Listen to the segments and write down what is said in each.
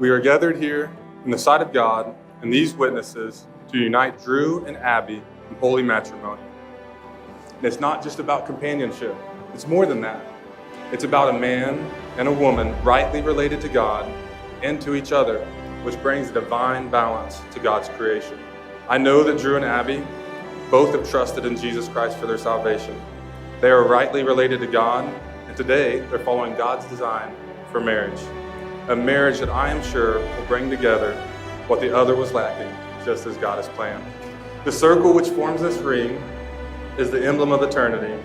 We are gathered here in the sight of God and these witnesses to unite Drew and Abbi in holy matrimony. And it's not just about companionship. It's more than that. It's about a man and a woman rightly related to God and to each other, which brings divine balance to God's creation. I know that Drew and Abbi both have trusted in Jesus Christ for their salvation. They are rightly related to God, and today they're following God's design for marriage. A marriage that I am sure will bring together what the other was lacking, just as God has planned. The circle which forms this ring is the emblem of eternity,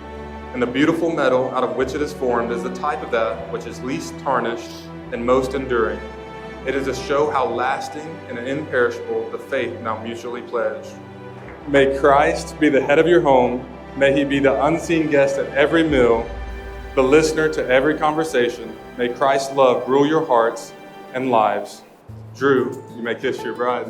and the beautiful metal out of which it is formed is the type of that which is least tarnished and most enduring. It is to show how lasting and imperishable the faith now mutually pledged. May Christ be the head of your home. May he be the unseen guest at every meal, the listener to every conversation. May Christ's love rule your hearts and lives. Drew, you may kiss your bride.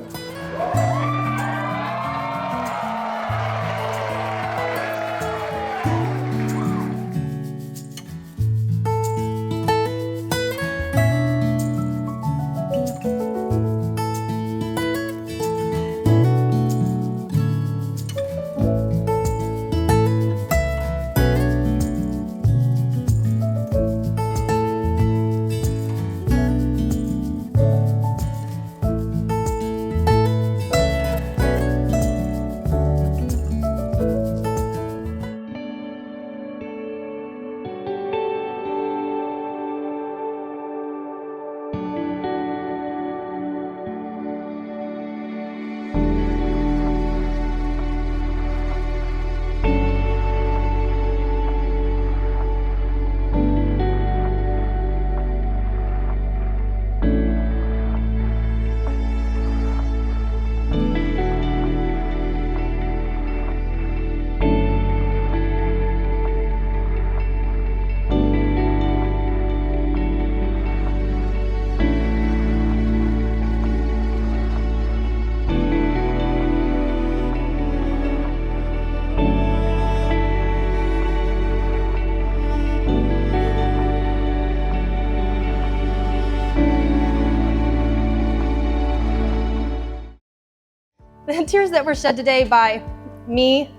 The tears that were shed today by me,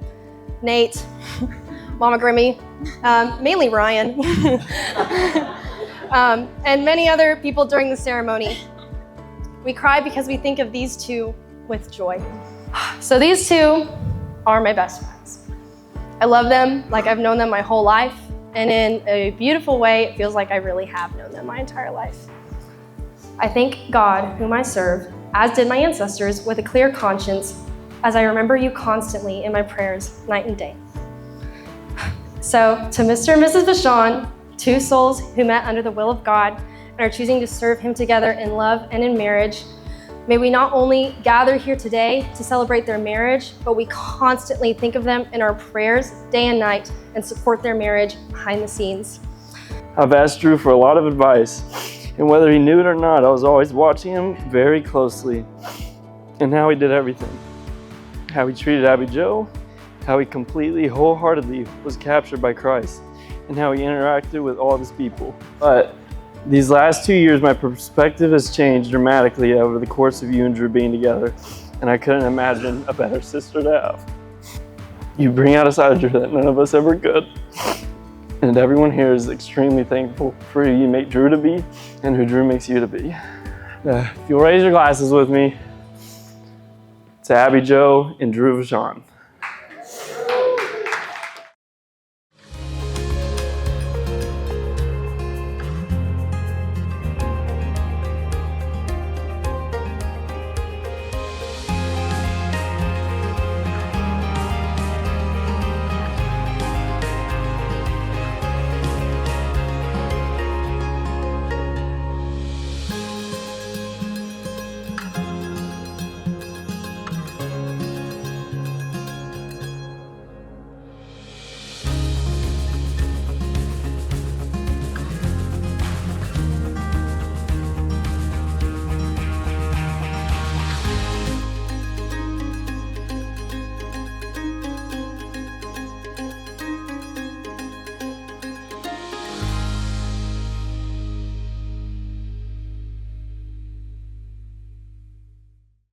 Nate, Mama Grimmy, mainly Ryan, and many other people during the ceremony. We cry because we think of these two with joy. So these two are my best friends. I love them like I've known them my whole life, and in a beautiful way, it feels like I really have known them my entire life. I thank God, whom I serve, as did my ancestors, with a clear conscience, as I remember you constantly in my prayers, night and day. So, to Mr. and Mrs. Vachon, two souls who met under the will of God and are choosing to serve Him together in love and in marriage, may we not only gather here today to celebrate their marriage, but we constantly think of them in our prayers day and night and support their marriage behind the scenes. I've asked Drew for a lot of advice, and whether he knew it or not, I was always watching him very closely and how he did everything. How he treated Abbi Jo, how he completely, wholeheartedly was captured by Christ, and how he interacted with all of his people. But these last 2 years, my perspective has changed dramatically over the course of you and Drew being together, and I couldn't imagine a better sister to have. You bring out a side of Drew that none of us ever could. And everyone here is extremely thankful for who you make Drew to be and who Drew makes you to be. If you'll raise your glasses with me to Abbi Jo and Drew Vachon.